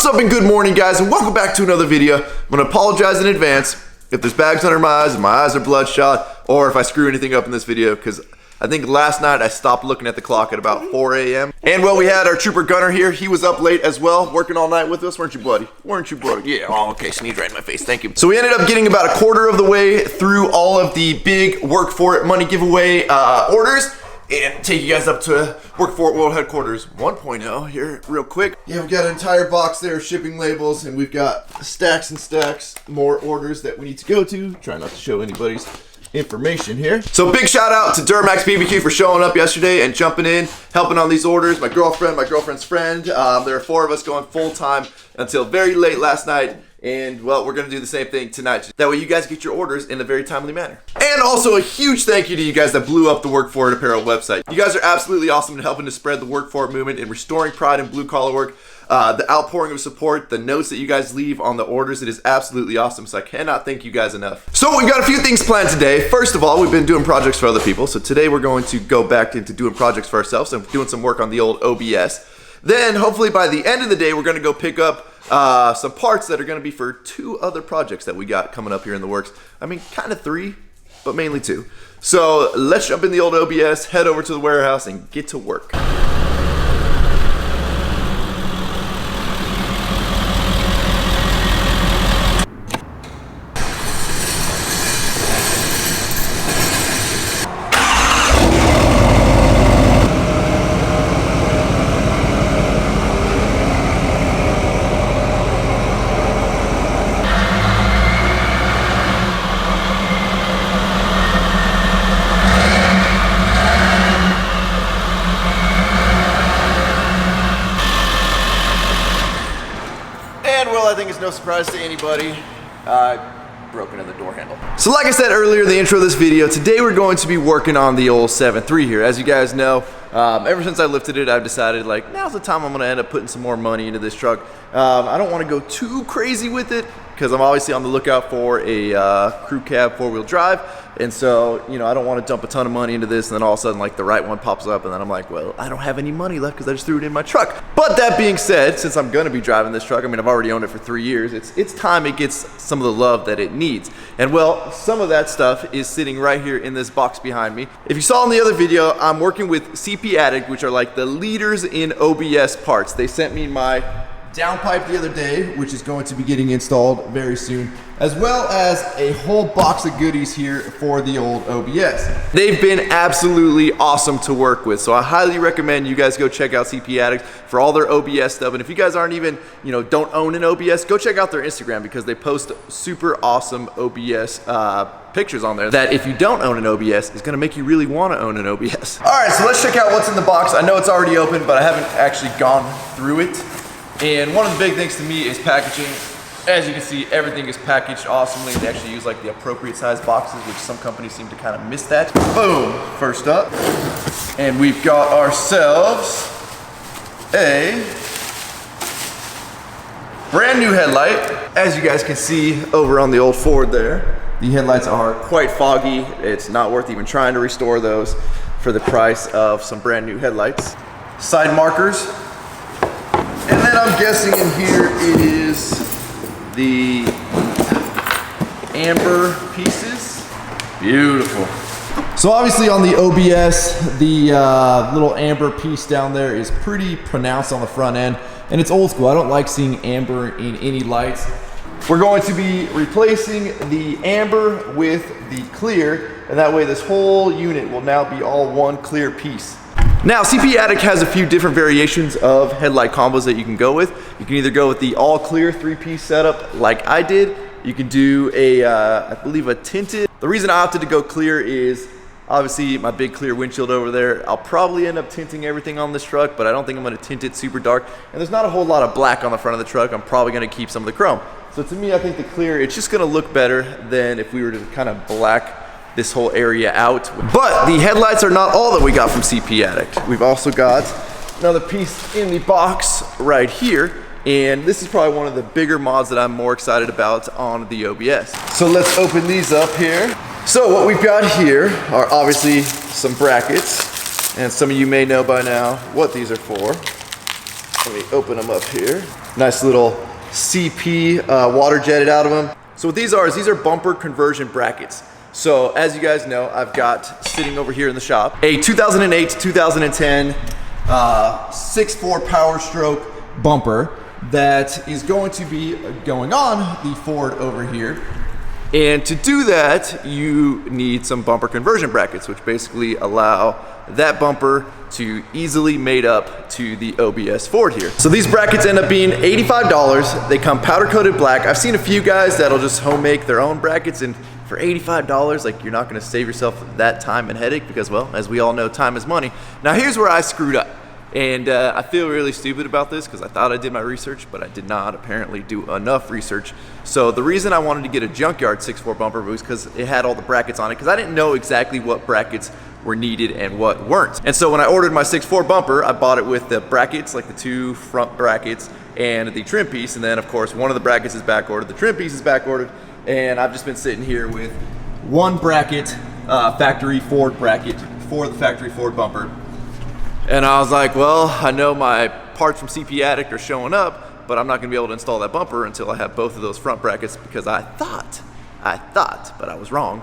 up and good morning, guys, and welcome back to another video. I'm gonna apologize in advance if there's bags under my eyes, if my eyes are bloodshot, or if I screw anything up in this video, because I think last night I stopped looking at the clock at about 4 a.m. And well, we had our trooper Gunner here. He was up late as well, working all night with us, weren't you, buddy? Weren't you, buddy? Yeah, oh, okay, sneeze right in my face, thank you. So we ended up getting about a quarter of the way through all of the big Work For It money giveaway orders, and take you guys up to Work For It World Headquarters 1.0 here real quick. Yeah, we've got an entire box there of shipping labels, and we've got stacks and stacks more orders that we need to go to. Try not to show anybody's information here. So big shout out to Dmaxryno for showing up yesterday and jumping in, helping on these orders. My girlfriend, my girlfriend's friend. There are 4 of us going full time until very late last night. And well, we're gonna do the same thing tonight. That way you guys get your orders in a very timely manner. And also a huge thank you to you guys that blew up the Work For It apparel website. You guys are absolutely awesome in helping to spread the Work For It movement and restoring pride in blue collar work. The outpouring of support, the notes that you guys leave on the orders, it is absolutely awesome. So I cannot thank you guys enough. So we've got a few things planned today. First of all, we've been doing projects for other people. So today we're going to go back into doing projects for ourselves and doing some work on the old OBS. Then hopefully by the end of the day, we're gonna go pick up some parts that are gonna be for 2 other projects that we got coming up here in the works. I mean, kind of 3, but mainly 2. So let's jump in the old OBS, head over to the warehouse and get to work. I think it's no surprise to anybody, broken in the door handle. So like I said earlier in the intro of this video, today we're going to be working on the old 7.3 here. As you guys know, ever since I lifted it, I've decided like now's the time I'm gonna end up putting some more money into this truck. I don't wanna go too crazy with it because I'm obviously on the lookout for a crew cab 4-wheel drive. And so, you know, I don't want to dump a ton of money into this and then all of a sudden like the right one pops up and then I'm like, well, I don't have any money left because I just threw it in my truck. But that being said, since I'm gonna be driving this truck, I mean, I've already owned it for 3 years, it's time it gets some of the love that it needs. And well, some of that stuff is sitting right here in this box behind me. If you saw in the other video, I'm working with ADDICT, which are like the leaders in OBS parts. They sent me my downpipe the other day, which is going to be getting installed very soon, as well as a whole box of goodies here for the old OBS. They've been absolutely awesome to work with, so I highly recommend you guys go check out ADDICT for all their OBS stuff. And if you guys aren't even, you know, don't own an OBS, go check out their Instagram because they post super awesome OBS pictures on there that if you don't own an OBS, is gonna make you really wanna own an OBS. All right, so let's check out what's in the box. I know it's already open, but I haven't actually gone through it. And one of the big things to me is packaging. As you can see, everything is packaged awesomely. They actually use like the appropriate size boxes, which some companies seem to kind of miss that. Boom, first up. And we've got ourselves a brand new headlight. As you guys can see over on the old Ford there, the headlights are quite foggy. It's not worth even trying to restore those for the price of some brand new headlights. Side markers. And then I'm guessing in here is the amber pieces. Beautiful. So obviously on the OBS, the little amber piece down there is pretty pronounced on the front end, and it's old school. I don't like seeing amber in any lights. We're going to be replacing the amber with the clear, and that way this whole unit will now be all one clear piece. Now, ADDICT has a few different variations of headlight combos that you can go with. You can either go with the all clear 3-piece setup like I did. You can do a, I believe a tinted. The reason I opted to go clear is obviously my big clear windshield over there. I'll probably end up tinting everything on this truck, but I don't think I'm gonna tint it super dark. And there's not a whole lot of black on the front of the truck. I'm probably gonna keep some of the chrome. So to me, I think the clear, it's just gonna look better than if we were to kind of black this whole area out. But the headlights are not all that we got from ADDICT. We've also got another piece in the box right here, and this is probably one of the bigger mods that I'm more excited about on the OBS. So let's open these up here. So what we've got here are obviously some brackets, and some of you may know by now what these are for. Let me open them up here. Nice little CP water jetted out of them. So what these are bumper conversion brackets. So as you guys know, I've got sitting over here in the shop a 2008 to 2010 6.4 Power Stroke bumper that is going to be going on the Ford over here. And to do that, you need some bumper conversion brackets, which basically allow that bumper to easily mate up to the OBS Ford here. So these brackets end up being $85. They come powder coated black. I've seen a few guys that'll just home make their own brackets, and for $85, like, you're not gonna save yourself that time and headache because, well, as we all know, time is money. Now here's where I screwed up. And I feel really stupid about this because I thought I did my research, but I did not apparently do enough research. So the reason I wanted to get a junkyard 6.4 bumper was because it had all the brackets on it, because I didn't know exactly what brackets were needed and what weren't. And so when I ordered my 6.4 bumper, I bought it with the brackets, like the 2 front brackets and the trim piece. And then of course, one of the brackets is back ordered, the trim piece is back ordered. And I've just been sitting here with one bracket, factory Ford bracket for the factory Ford bumper. And I was like, well, I know my parts from CP ADDICT are showing up, but I'm not gonna be able to install that bumper until I have both of those front brackets, because I thought, but I was wrong,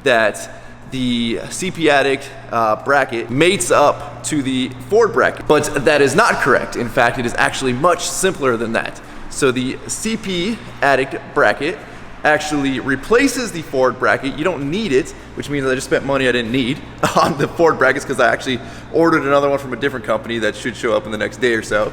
that the CP ADDICT bracket mates up to the Ford bracket. But that is not correct. In fact, it is actually much simpler than that. So the CP ADDICT bracket actually replaces the Ford bracket. You don't need it, which means I just spent money I didn't need on the Ford brackets, because I actually ordered another one from a different company that should show up in the next day or so.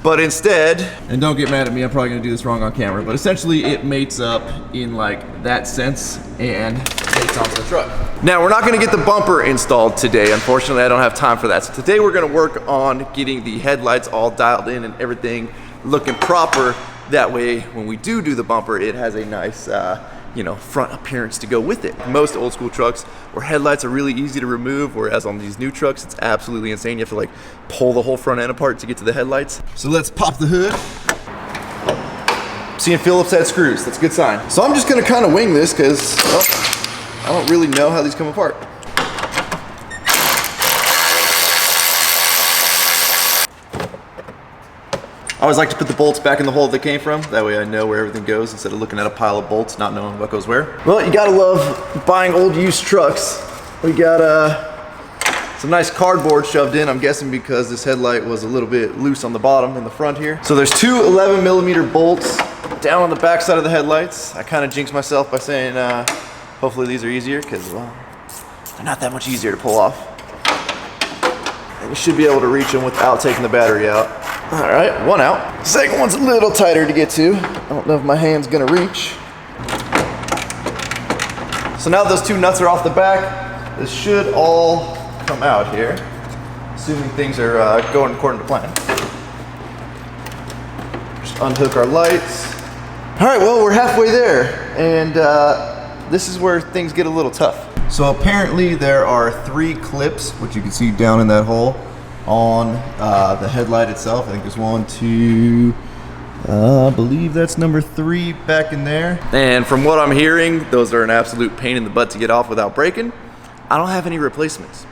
But instead, and don't get mad at me, I'm probably gonna do this wrong on camera, but essentially it mates up in like that sense and mates onto the truck. Now we're not gonna get the bumper installed today. Unfortunately, I don't have time for that. So today we're gonna work on getting the headlights all dialed in and everything looking proper. That way, when we do the bumper, it has a nice, front appearance to go with it. Most old school trucks where headlights are really easy to remove, whereas on these new trucks, it's absolutely insane. You have to like pull the whole front end apart to get to the headlights. So let's pop the hood. Seeing Phillips head screws, that's a good sign. So I'm just gonna kind of wing this because I don't really know how these come apart. I always like to put the bolts back in the hole they came from. That way I know where everything goes instead of looking at a pile of bolts, not knowing what goes where. Well, you gotta love buying old used trucks. We got some nice cardboard shoved in, I'm guessing because this headlight was a little bit loose on the bottom in the front here. So there's 2 11mm bolts down on the back side of the headlights. I kind of jinxed myself by saying hopefully these are easier, because, well, they're not that much easier to pull off. And you should be able to reach them without taking the battery out. All right, one out. Second one's a little tighter to get to. I don't know if my hand's gonna reach. So now those 2 nuts are off the back, this should all come out here, assuming things are going according to plan. Just unhook our lights. All right, well, we're halfway there, and this is where things get a little tough. So apparently there are 3 clips, which you can see down in that hole, on the headlight itself. I think there's 1, 2, I believe that's number 3 back in there. And from what I'm hearing, those are an absolute pain in the butt to get off without breaking. I don't have any replacements,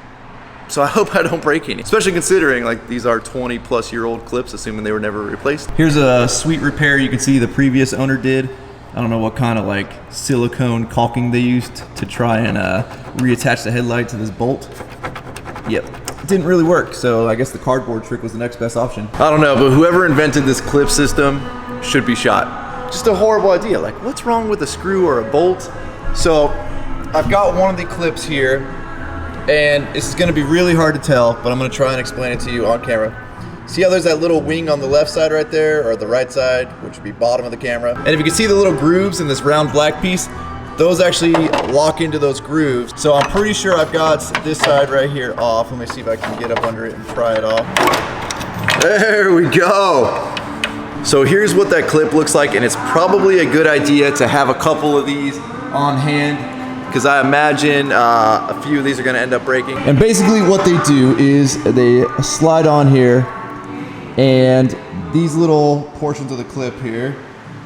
so I hope I don't break any, especially considering like these are 20-plus-year-old clips, assuming they were never replaced. Here's a sweet repair you can see the previous owner did. I don't know what kind of like silicone caulking they used to try and reattach the headlight to this bolt. Yep, it didn't really work, so I guess the cardboard trick was the next best option. I don't know, but whoever invented this clip system should be shot. Just a horrible idea. Like, what's wrong with a screw or a bolt? So I've got one of the clips here, and this is gonna be really hard to tell, but I'm gonna try and explain it to you on camera. See how there's that little wing on the left side right there, or the right side, which would be bottom of the camera? And if you can see the little grooves in this round black piece, those actually lock into those grooves. So I'm pretty sure I've got this side right here off. Let me see if I can get up under it and pry it off. There we go. So here's what that clip looks like, and it's probably a good idea to have a couple of these on hand, because I imagine a few of these are gonna end up breaking. And basically what they do is they slide on here, and these little portions of the clip here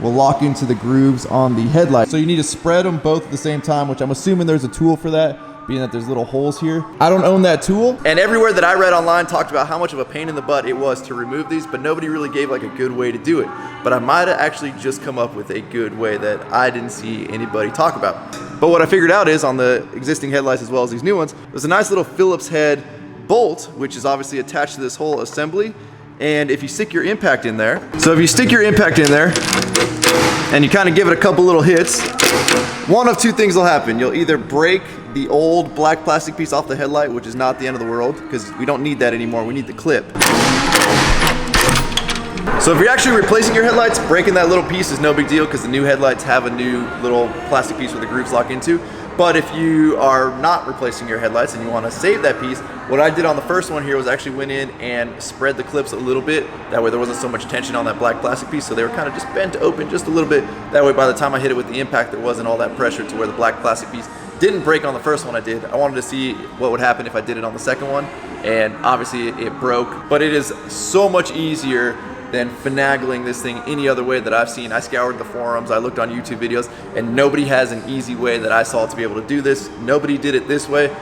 will lock into the grooves on the headlight. So you need to spread them both at the same time, which I'm assuming there's a tool for that. being that there's little holes here. I don't own that tool. And everywhere that I read online talked about how much of a pain in the butt it was to remove these, but nobody really gave like a good way to do it. But I might have actually just come up with a good way that I didn't see anybody talk about. But what I figured out is on the existing headlights as well as these new ones, there's a nice little Phillips head bolt, which is obviously attached to this whole assembly. And if you stick your impact in there, so if you stick your impact in there and you kind of give it a couple little hits, one of two things will happen. You'll either break the old black plastic piece off the headlight, which is not the end of the world because we don't need that anymore. We need the clip. So if you're actually replacing your headlights, breaking that little piece is no big deal because the new headlights have a new little plastic piece where the grooves lock into. But if you are not replacing your headlights and you want to save that piece, what I did on the first one here was actually went in and spread the clips a little bit. That way there wasn't so much tension on that black plastic piece, so they were kind of just bent open just a little bit. That way by the time I hit it with the impact, there wasn't all that pressure to where the black plastic piece didn't break on the first one I did. I wanted to see what would happen if I did it on the second one, and obviously it broke. But it is so much easier than finagling this thing any other way that I've seen. I scoured the forums, I looked on YouTube videos, and nobody has an easy way that I saw to be able to do this. Nobody did it this way.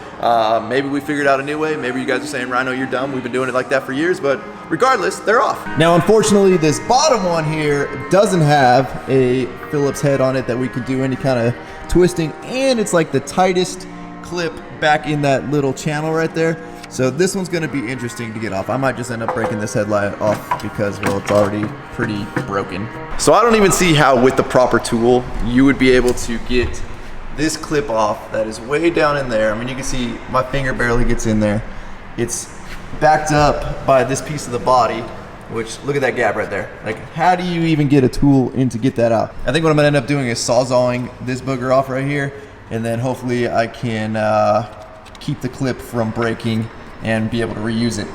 Maybe we figured out a new way. Maybe you guys are saying, Rhino, you're dumb. We've been doing it like that for years, but regardless, they're off. Now, unfortunately, this bottom one here doesn't have a Phillips head on it that we could do any kind of twisting, and it's like the tightest clip back in that little channel right there. So this one's gonna be interesting to get off. I might just end up breaking this headlight off because, well, it's already pretty broken. So I don't even see how with the proper tool you would be able to get this clip off that is way down in there. I mean, you can see my finger barely gets in there. It's backed up by this piece of the body, which, look at that gap right there. Like, how do you even get a tool in to get that out? I think what I'm gonna end up doing is sawzawing this booger off right here, and then hopefully I can keep the clip from breaking and be able to reuse it.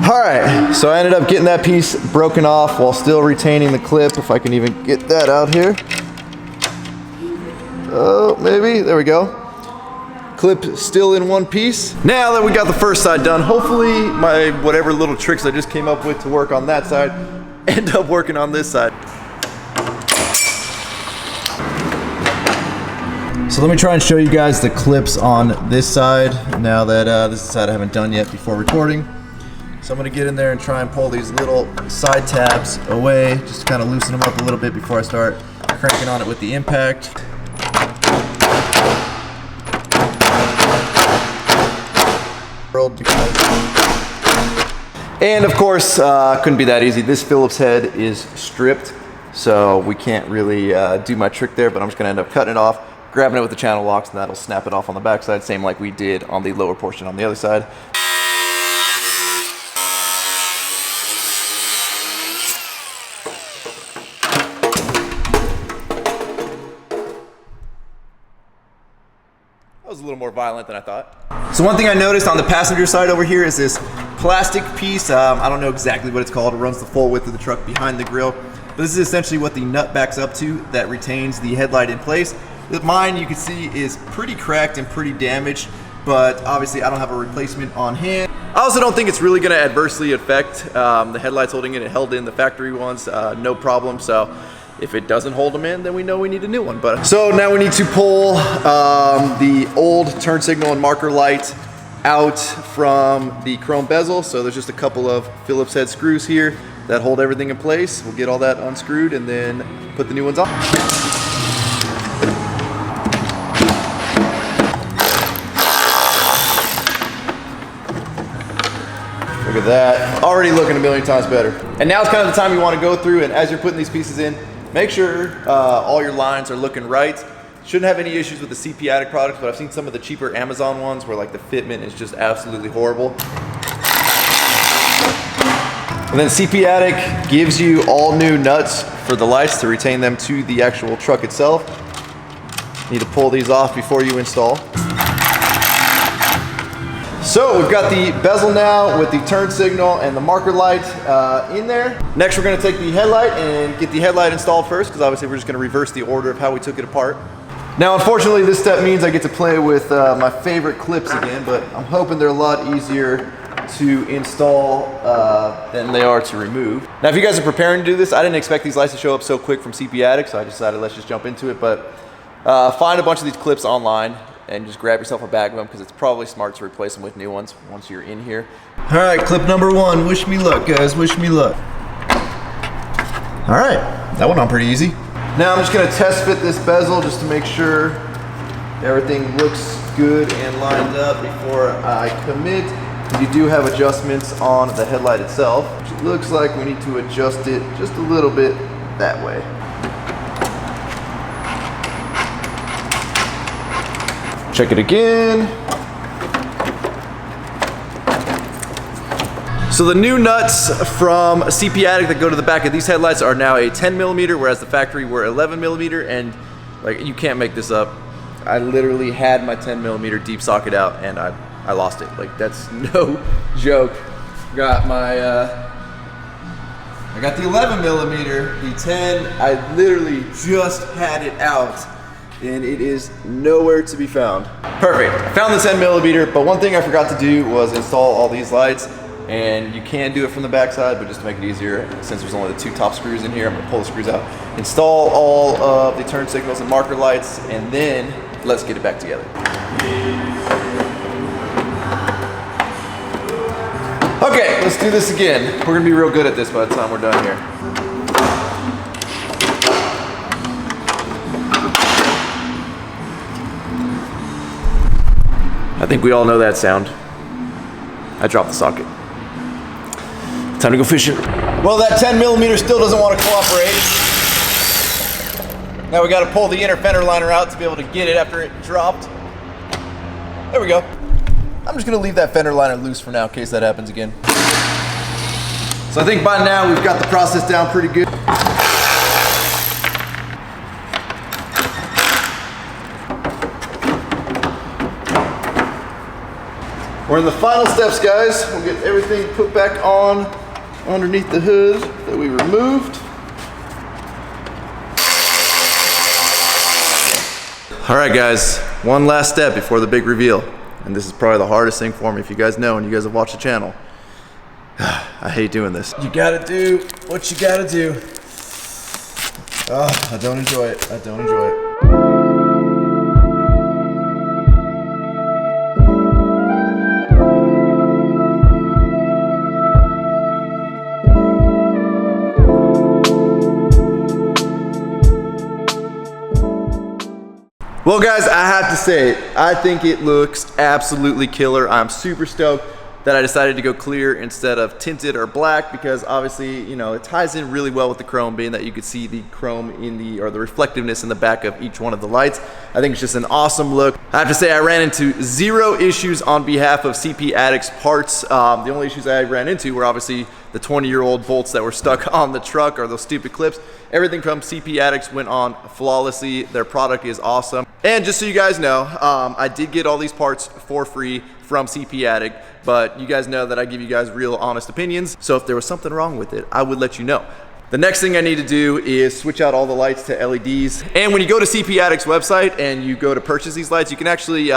All right, so I ended up getting that piece broken off while still retaining the clip, if I can even get that out here. Oh, maybe, there we go. Clip still in one piece. Now that we got the first side done, hopefully my whatever little tricks I just came up with to work on that side end up working on this side. So let me try and show you guys the clips on this side now that this is the side I haven't done yet before recording. So I'm gonna get in there and try and pull these little side tabs away, just to kind of loosen them up a little bit before I start cranking on it with the impact. And of course, couldn't be that easy. This Phillips head is stripped, so we can't really do my trick there, but I'm just gonna end up cutting it off, grabbing it with the channel locks, and that'll snap it off on the back side, same like we did on the lower portion on the other side. That was a little more violent than I thought. So one thing I noticed on the passenger side over here is this plastic piece. I don't know exactly what it's called. It runs the full width of the truck behind the grill. But this is essentially what the nut backs up to that retains the headlight in place. Mine, you can see, is pretty cracked and pretty damaged, but obviously I don't have a replacement on hand. I also don't think it's really gonna adversely affect the headlights holding it. It held in the factory ones, no problem. So if it doesn't hold them in, then we know we need a new one. But so now we need to pull the old turn signal and marker light out from the chrome bezel. So there's just a couple of Phillips head screws here that hold everything in place. We'll get all that unscrewed and then put the new ones on. Look at that, already looking a million times better. And now it's kind of the time you want to go through, and as you're putting these pieces in, make sure all your lines are looking right. Shouldn't have any issues with the CP ADDICT products, but I've seen some of the cheaper Amazon ones where like the fitment is just absolutely horrible. And then CP ADDICT gives you all new nuts for the lights to retain them to the actual truck itself. You need to pull these off before you install. So we've got the bezel now with the turn signal and the marker light in there. Next we're going to take the headlight and get the headlight installed first, because obviously we're just going to reverse the order of how we took it apart. Now unfortunately this step means I get to play with my favorite clips again, but I'm hoping they're a lot easier to install than they are to remove. Now, if you guys are preparing to do this, I didn't expect these lights to show up so quick from CP ADDICT, so I decided let's just jump into it. But find a bunch of these clips online and just grab yourself a bag of them, because it's probably smart to replace them with new ones once you're in here. All right, clip number 1. Wish me luck, guys. Wish me luck. All right, that went on pretty easy. Now I'm just gonna test fit this bezel just to make sure everything looks good and lined up before I commit. You do have adjustments on the headlight itself, which it looks like we need to adjust it just a little bit that way. Check it again. So the new nuts from CP ADDICT that go to the back of these headlights are now a 10mm, whereas the factory were 11mm, and like, you can't make this up. I literally had my 10mm deep socket out and I lost it. Like, that's no joke. Got my, I got the 11mm, the 10, I literally just had it out and it is nowhere to be found. Perfect, I found the 10mm, but one thing I forgot to do was install all these lights. And you can do it from the back side, but just to make it easier, since there's only the 2 top screws in here, I'm gonna pull the screws out, install all of the turn signals and marker lights, and then let's get it back together. Okay, let's do this again. We're gonna be real good at this by the time we're done here. I think we all know that sound. I dropped the socket. Time to go fishing. Well, that 10mm still doesn't want to cooperate. Now we got to pull the inner fender liner out to be able to get it after it dropped. There we go. I'm just going to leave that fender liner loose for now in case that happens again. So I think by now we've got the process down pretty good. We're in the final steps, guys. We'll get everything put back on underneath the hood that we removed. All right, guys, one last step before the big reveal. And this is probably the hardest thing for me, if you guys know and you guys have watched the channel. I hate doing this. You gotta do what you gotta do. Oh, I don't enjoy it. I don't enjoy it. Well, guys, I have to say, I think it looks absolutely killer. I'm super stoked that I decided to go clear instead of tinted or black, because obviously, you know, it ties in really well with the chrome, being that you could see the chrome in the, or the reflectiveness in the back of each one of the lights. I think it's just an awesome look. I have to say, I ran into 0 issues on behalf of CP ADDICT's parts. The only issues I ran into were obviously the 20-year-old bolts that were stuck on the truck, or those stupid clips. Everything from CP ADDICT went on flawlessly. Their product is awesome. And just so you guys know, I did get all these parts for free from CP ADDICT, but you guys know that I give you guys real honest opinions. So if there was something wrong with it, I would let you know. The next thing I need to do is switch out all the lights to LEDs. And when you go to CP ADDICT's website and you go to purchase these lights, you can actually,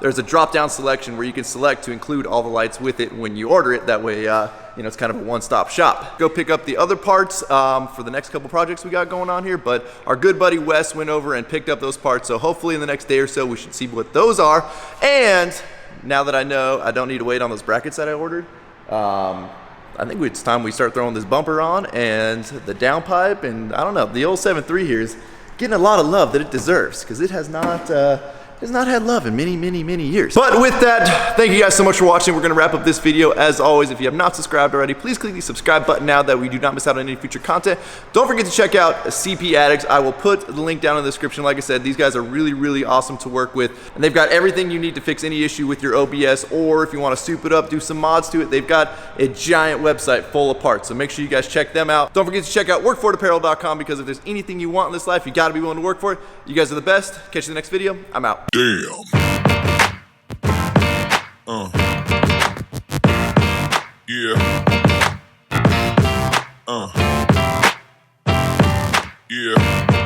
there's a drop-down selection where you can select to include all the lights with it when you order it. That way, you know, it's kind of a one-stop shop. Go pick up the other parts for the next couple projects we got going on here, but our good buddy Wes went over and picked up those parts, so hopefully in the next day or so we should see what those are. And now that I know I don't need to wait on those brackets that I ordered, I think it's time we start throwing this bumper on and the downpipe, and I don't know, the old 7.3 here is getting a lot of love that it deserves, because it has not had love in many years. But with that, thank you guys so much for watching. We're gonna wrap up this video. As always, if you have not subscribed already, please click the subscribe button now, that we do not miss out on any future content. Don't forget to check out CP ADDICT. I will put the link down in the description. Like I said, these guys are really awesome to work with, and they've got everything you need to fix any issue with your OBS, or if you wanna soup it up, do some mods to it, they've got a giant website full of parts. So make sure you guys check them out. Don't forget to check out workforapparel.com, because if there's anything you want in this life, you gotta be willing to work for it. You guys are the best. Catch you in the next video. I'm out. Damn. Yeah. Yeah.